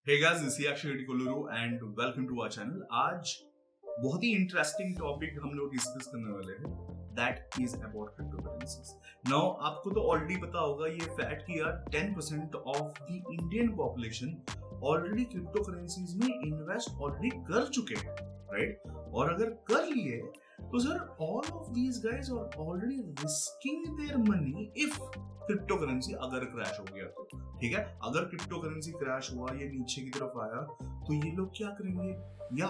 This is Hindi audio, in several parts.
Hey guys, this is Yakshi Koluru and welcome to our channel. आज बहुत ही इंटरेस्टिंग टॉपिक हम लोग डिस्कस करने वाले हैं, that is about crypto currencies. Now आपको तो ऑलरेडी पता होगा ये फैक्ट कि यार 10% of the Indian population already crypto currencies में इन्वेस्ट ऑलरेडी कर चुके हैं, राइट? और अगर कर लिए तो sir all of these guys are already risking their money if crypto currency अगर क्रैश हो गया तो, ठीक है? अगर क्रिप्टो करेंसी क्रैश हुआ, ये नीचे की तरफ आया, तो ये लोग क्या करेंगे? या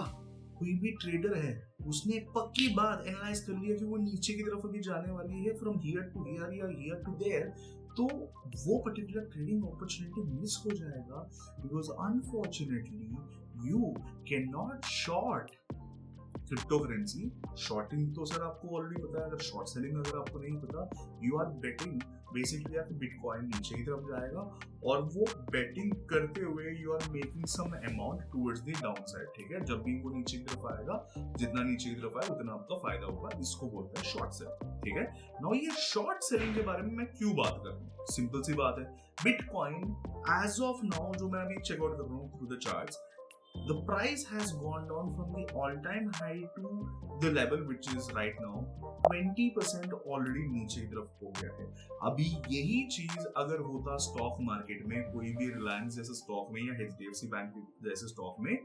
कोई भी ट्रेडर है उसने पक्की बात एनालाइज कर लिया कि वो नीचे की तरफ अभी जाने वाली है फ्रॉम हियर टू हियर या हियर टू देयर, तो वो पर्टिकुलर ट्रेडिंग अपॉर्चुनिटी मिस हो जाएगा, because unfortunately you can not short crypto currency. Shorting तो सर आपको ऑलरेडी पता है, अगर शॉर्ट सेलिंग अगर आपको नहीं पता, यू आर बेटिंग बेसिकली आपको बिटकॉइन नीचे की तरफ जाएगा और वो बेटिंग करते हुए you are making some amount towards the down side, ठीक है? जब भी वो नीचे की तरफ आएगा, जितना नीचे की तरफ आए उतना आपका फायदा होगा, इसको बोलते हैं शॉर्ट सेलिंग, ठीक है? नाउ ये शॉर्ट सेलिंग के बारे में मैं क्यों बात कर रहा हूँ? सिंपल सी बात है, बिटकॉइन एज ऑफ नाउ जो मैं अभी चेकआउट कर रहा हूँ through the charts, the price has gone down from the all-time high to the level which is right now 20% already नीचे की तरफ हो गया है। अभी यही चीज अगर होता स्टॉक मार्केट में, कोई भी रिलायंस जैसे स्टॉक में या एचडीएफसी बैंक जैसे स्टॉक में,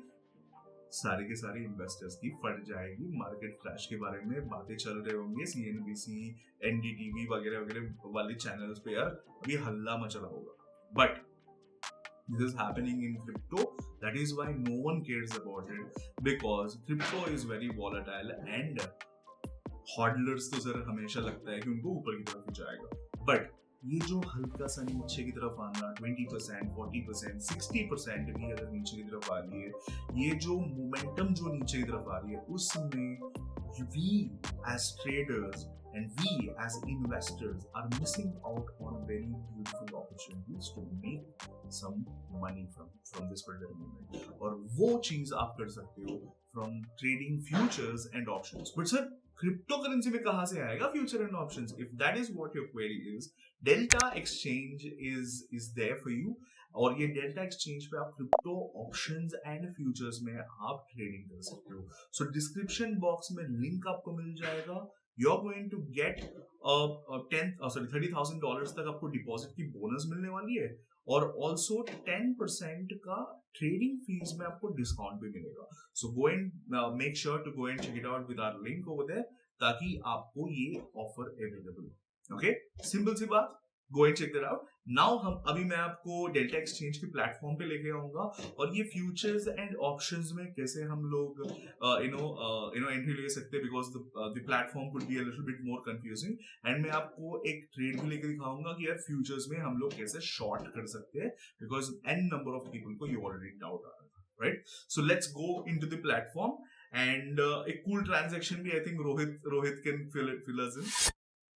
सारे के सारे इन्वेस्टर्स की फट जाएगी। मार्केट क्रैश के बारे में बातें चल रहे होंगे, सीएनबीसी, एनडीटीवी वगैरह वगैरह वाले चैनल्स पे यार अभी हल्ला मच रहा होगा। But this is happening in crypto, that is why no one cares about it, because crypto is very volatile and hodlers तो सर हमेशा लगता है कि उनको ऊपर की तरफ ही जाएगा, बट ये जो हल्का सा नीचे की तरफ आना 20%, 40%, 60% भी अगर नीचे की तरफ आ रही है, ये जो मोमेंटम जो नीचे की तरफ आ रही है, उसमें we as traders and we as investors are missing out on very beautiful opportunities to make some money from this particular moment, और वो चीज आप कर सकते हो from trading futures and options। but sir crypto currency में कहां से आएगा future and options? If that is what your query is, Delta Exchange is there for you, और ये डेल्टा एक्सचेंज पे आप क्रिप्टो ऑप्शंस एंड फ्यूचर्स में आप ट्रेडिंग कर सकते हो। सो डिस्क्रिप्शन बॉक्स में लिंक आपको मिल जाएगा। You are going to get $30,000 तक आपको डिपॉजिट की बोनस मिलने वाली है, और ऑल्सो 10% का ट्रेडिंग फीस में आपको डिस्काउंट भी मिलेगा। So go and make sure to go and check it out with our link over there, ताकि आपको ये ऑफर अवेलेबल हो। ओके, सिंपल सी बात, go and check that out. Now अभी मैं आपको डेल्टा एक्सचेंज के प्लेटफॉर्म पे लेके आऊंगा, और ये फ्यूचर्स एंड ऑप्शंस में कैसे हम लोग एंट्री ले सकते हैं, because the platform could be a little bit more confusing, and मैं आपको एक ट्रेड भी लेके दिखाऊंगा कि यार फ्यूचर्स में हम लोग कैसे शॉर्ट कर सकते हैं, because an number of people को ये ऑलरेडी डाउट आ रहा है, right? So let's go into the platform and एक कूल ट्रांजैक्शन भी I think Rohit can fill us in।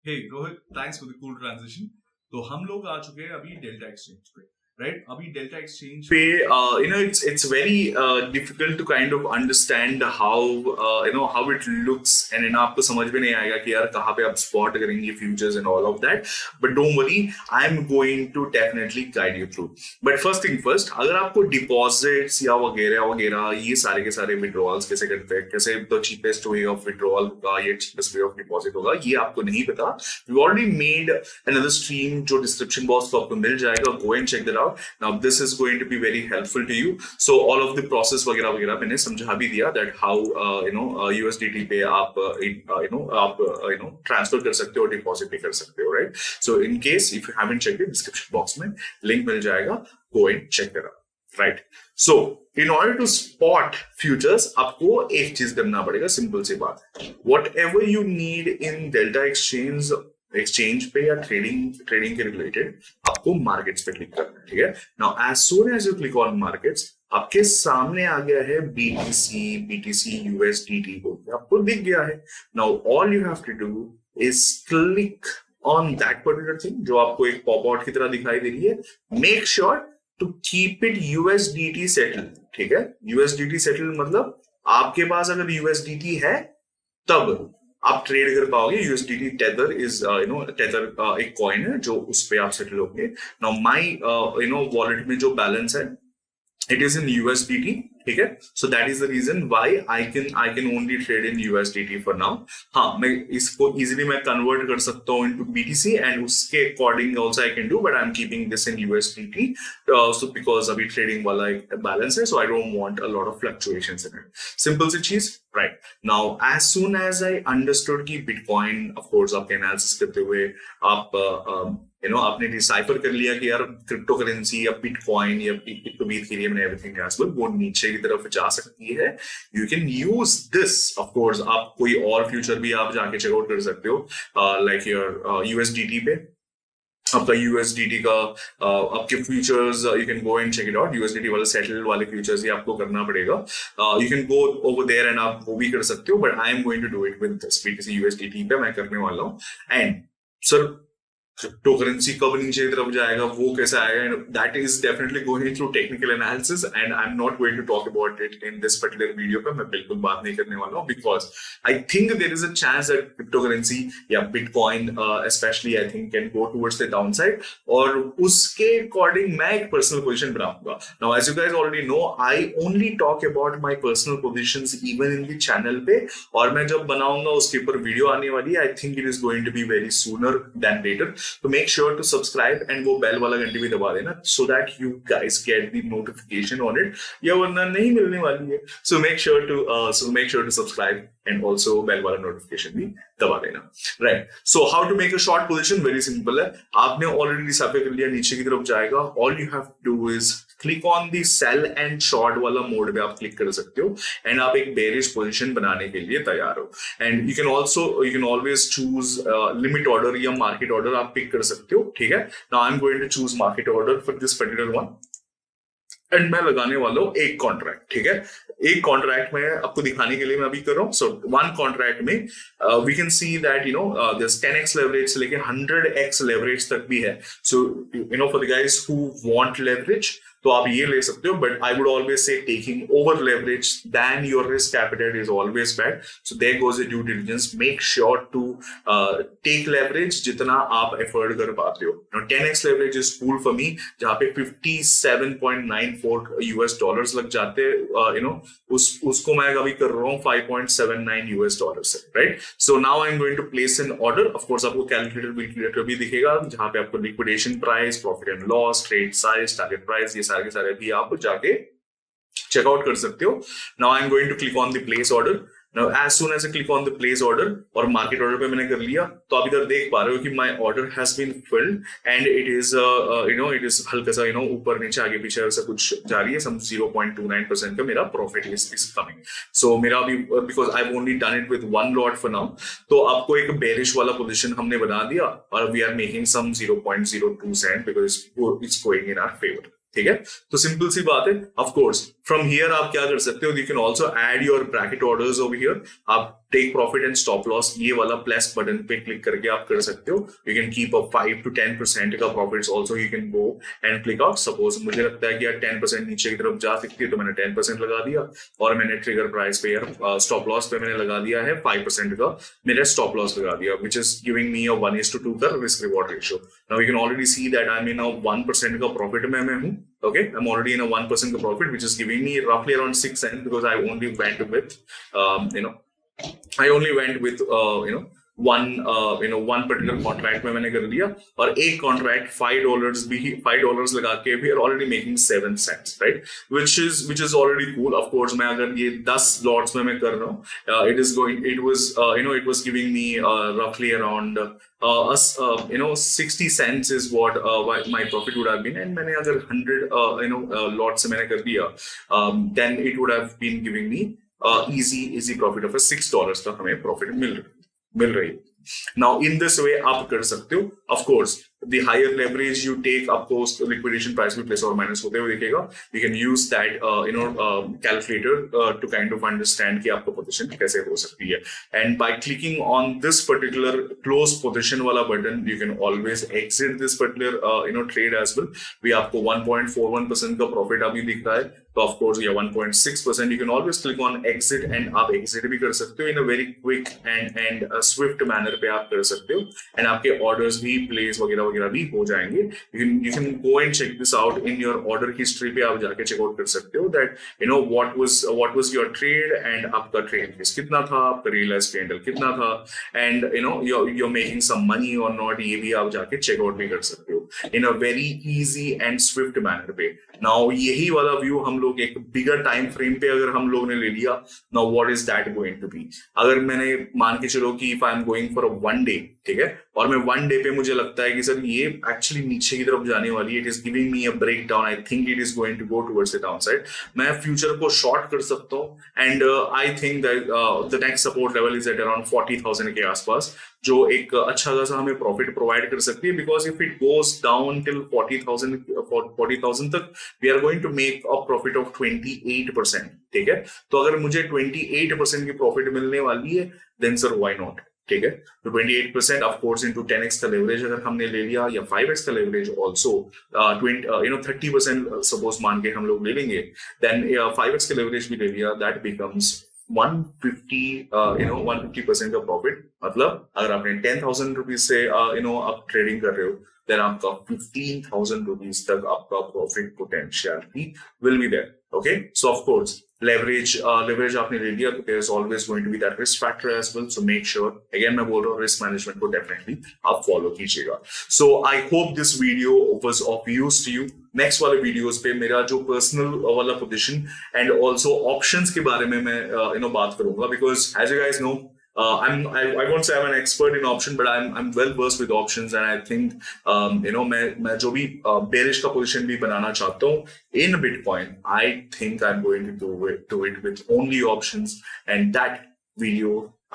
Hey Rohit, thanks for the cool transition. तो हम लोग आ चुके हैं अभी डेल्टा एक्सचेंज पे, राइट? अभी डेल्टा एक्सचेंज पे it's very difficult to kind of understand how it looks, and आपको समझ में नहीं आएगा कि यार कहाँ पे आप स्पॉट करेंगे futures and all of that, but don't worry, I am going to definitely guide you through. But first thing first, अगर आपको डिपॉजिट्स या वगैरह वगैरह ये सारे के सारे विड्रॉल्स कैसे करते हैं, कैसे the cheapest way of withdrawal होगा, ये चीपेस्ट वे ऑफ डिपॉजिट होगा, ये आपको नहीं पता, we already made another stream जो डिस्क्रिप्शन बॉक्स को आपको मिल जाएगा, go and check that out. Now this is going to be very helpful to you. So all of the process वगैरह वगैरह मैंने समझा भी दिया, that how USDT पे आप ट्रांसफर कर सकते हो, डिपॉजिट भी कर सकते हो, right? So in case if you haven't checked it, description box में लिंक मिल जाएगा, go and check it out, right? So in order to spot futures, आपको एक चीज करना पड़ेगा, सिंपल सी बात, whatever you need in Delta exchange पे या ट्रेडिंग के रिलेटेड आपको मार्केट्स पे क्लिक करना है, ठीक है? Now as soon as you click on markets, आपके सामने आ गया है बीटीसी यूएसडीटी बोल के आपको दिख गया है। Now all you have to do is click on that particular thing जो आपको एक पॉप आउट की तरह दिखाई दे रही है। Make sure to keep it USDT settle, ठीक है? यूएसडीटी सेटल मतलब आपके पास अगर यूएसडीटी है तब आप ट्रेड कर पाओगे। यूएसडीटी टेथर इज टेथर एक कॉइन है जो उस पे आप सेटल होंगे। नाउ माय वॉलेट में जो बैलेंस है it is in USDT, ठीक है. So that is the reason why I can only trade in USDT for now. हाँ, मैं इसको easily मैं convert कर सकता हूँ into BTC and उसके according also I can do, but I'm keeping this in USDT. So because अभी trading वाला एक balance है, so I don't want a lot of fluctuations in it. Simple सी चीज, right? Now as soon as I understood कि Bitcoin, of course आपके analysis करते हुए आप आपने डिसाइफर कर लिया कि यार क्रिप्टो करेंसी या बिटकॉइन या Ethereum and everything as well वो नीचे की तरफ जा सकती है. You can use this. Of course आप कोई और फ्यूचर भी आप जाके चेकआउट कर सकते हो, लाइक योर यूएसडीटी पे आपका यूएसडीटी का आपके futures you can go and check it out. USDT वाले सेटल्ड वाले फ्यूचर्स ही आपको करना पड़ेगा. You can go over there and आप वो भी कर सकते हो, but I am going to do it with this BTC USDT पे मैं करने वाला हूँ. एंड सर क्रिप्टो करेंसी कब नीचे की तरफ जाएगा, वो कैसा आएगा, that is definitely going through technical analysis and I am not going to talk about it in this particular video पे. मैं बिल्कुल बात नहीं करने वाला हूँ because I think there is a chance that crypto currency या bitcoin specially I think can go towards the downside, और उसके अकॉर्डिंग मैं एक पर्सनल पोजीशन बनाऊंगा. Now as you guys already know I only talk about my personal positions even in the channel पे, और मैं जब बनाऊंगा उसके ऊपर वीडियो आने वाली है. I think it is going to be very sooner than later. तो make sure to subscribe and वो बेल वाला घंटी भी दबा देना so that you guys get the notification on it, या वरना नहीं मिलने वाली है. So make sure to subscribe and also bell वाला नोटिफिकेशन भी दबा देना. Right, so how to make a short position, very simple है. आपने ऑलरेडी डिसाइड कर लिया नीचे की तरफ जाएगा. All you have to do is click on the sell and short वाला मोड पे आप क्लिक कर सकते हो एंड आप एक बेरिश पोजीशन बनाने के लिए तैयार हो. And you can always choose limit order या मार्केट ऑर्डर आप पिक कर सकते हो. ठीक है, now I am going to choose market order for this particular one and मैं लगाने वाला हूँ एक कॉन्ट्रैक्ट. ठीक है, एक कॉन्ट्रैक्ट में आपको दिखाने के लिए मैं अभी कर रहा हूँ. सो वन कॉन्ट्रैक्ट में we can see that this 10x leverage से लेके 100x लेवरेज तक भी है. So for the guys who want leverage तो आप ये ले सकते हो, but I would always say taking over leverage then your risk appetite is always bad. So there goes the due diligence. Make sure to take leverage जितना आप एफर्ट कर पाते हो. 10x leverage is cool for me, जहां पे $57.94 US डॉलर्स लग जाते हैं. उसको मैं अभी कर रहा हूँ $5.79 US डॉलर्स से. Right, so now I am going to place an order. Of course आपको कैलकुलेटर भी दिखेगा जहां पे आपको liquidation price, profit and loss, trade size, target price, ये सारे के सारे भी आप जाके चेकआउट कर सकते हो. Now I am going to click on the place order. Now, as soon as I click on the place order और market order पे मैंने कर लिया, तो आप इधर देख पा रहे हो कि my order has been filled and it is it is हल्का सा ऊपर नीचे आगे पीछे ऐसा कुछ जा रही है. some 0.29% का मेरा profit is coming. So मेरा अभी because I've only done it with one lot for now, तो आपको एक bearish वाला position हमने बना दिया और we are making some 0.02 cent because it's going in our favor. ठीक है, तो सिंपल सी बात है. ऑफ कोर्स फ्रॉम हियर आप क्या कर सकते हो, you can also add your bracket orders over here. आप take profit and stop loss ये वाला प्लस बटन पे क्लिक करके आप कर सकते हो. You can keep a 5 to 10% का profits also you can go and click out. Suppose मुझे लगता है कि यार 10% नीचे की तरफ जा सकती है तो मैंने 10% लगा दिया और मैंने ट्रिगर प्राइस पे यार स्टॉप लॉस पे मैंने लगा दिया है 5% का मेरा स्टॉप लॉस लगा दिया, विच इज गिविंग मी अ 1:2 का risk reward ratio. Now you can already see that I mean 1% का प्रॉफिट में मैं हूँ. Okay, I'm already in a 1% of profit, which is giving me roughly around 6 cents because I only went with, one particular contract में मैंने कर लिया और एक contract $5 लगा के भी are already making 7 cents, right? Which is already cool. Of course, मैं अगर ये 10 lots में मैं कर रहा हूँ, it was giving me roughly around 60 cents is what my profit would have been. And मैंने अगर 100 lots से मैंने कर दिया, then it would have been giving me easy profit of $6 का हमें profit मिल रही है. Now in this way आप कर सकते हो. Of course, the higher leverage you take, आपको liquidation price में plus or minus होते हुए दिखेगा. You can use that calculator to kind of understand कि आपका position कैसे हो सकती है. And by clicking on this particular close position वाला button, you can always exit this particular trade as well. भी आपको 1.41% का profit अभी दिख रहा है, तो तो ऑफ कोर्स या 1.6%, you can always click on exit and आप एग्जिट भी कर सकते हो in a very quick and swift manner पे आप कर सकते हो, एंड आपके ऑर्डर्स भी प्लेस वगैरह वगैरह भी हो जाएंगे. You can go and check this out in your order history पे, आप जाके चेकआउट कर सकते हो that you know what was your trade and आपका ट्रेड लिस्ट कितना था, आपका रियलाइज्ड कैंडल कितना था, and you know you're making some money or not, ये भी आप जाके चेकआउट भी कर सकते हो in a very easy and swift manner पे. नाउ यही वाला व्यू हम लोग एक बिगर टाइम फ्रेम पे अगर हम लोग ने ले लिया, now what is that going to be. अगर मैंने मान के चलो कि if I am going for a one day, ठीक है, और मैं वन डे पे मुझे लगता है कि सर ये एक्चुअली नीचे की तरफ जाने वाली है, it is giving me a break down, I think it is going to go towards the down side, मैं फ्यूचर को शॉर्ट कर सकता हूँ. And I think that the next support level is at around 40,000 के आसपास, जो एक अच्छा खासा हमें प्रॉफिट प्रोवाइड कर सकती है. Because if it goes down till 40,000 तक, we are going to make a profit of 28%. ठीक है, तो अगर मुझे 28% की प्रॉफिट मिलने वाली है, देन सर व्हाई नॉट. ठीक है, तो 28% ऑफ कोर्स इनटू 10x का लेवरेज अगर हमने ले लिया, या 5x का लेवरेज ऑल्सो 30% सपोज मान के हम लोग ले लेंगे, देन 5x का लेवरेज भी ले लिया, दैट बिकम्स 150% का प्रॉफिट. मतलब अगर आपने 10,000 रुपीज से आप ट्रेडिंग कर रहे हो, देन आपका 15,000 रुपीज तक आपका profit potentiality will be there. Okay, so of course leverage आपने ले लिया, तो there is always going to be that risk factor as well. So make sure, again मैं बोल रहा हूँ, risk management को definitely आप follow कीजिएगा. So I hope this video was of use to you. Next वाले videos पे मेरा जो personal वाला position and also options के बारे में मैं बात करूँगा, because as you guys know, I won't say I'm an expert in option, but I'm well versed with options, and I think मैं जो भी bearish का position भी बनाना चाहता हूँ in Bitcoin, I think I'm going to do it with only options, and that video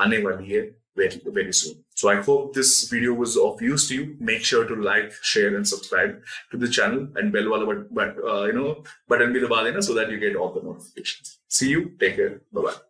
आने वाली है very soon. So I hope this video was of use to you. Make sure to like, share, and subscribe to the channel, and bell wala button bhi daba dena so that you get all the notifications. See you. Take care. Bye bye.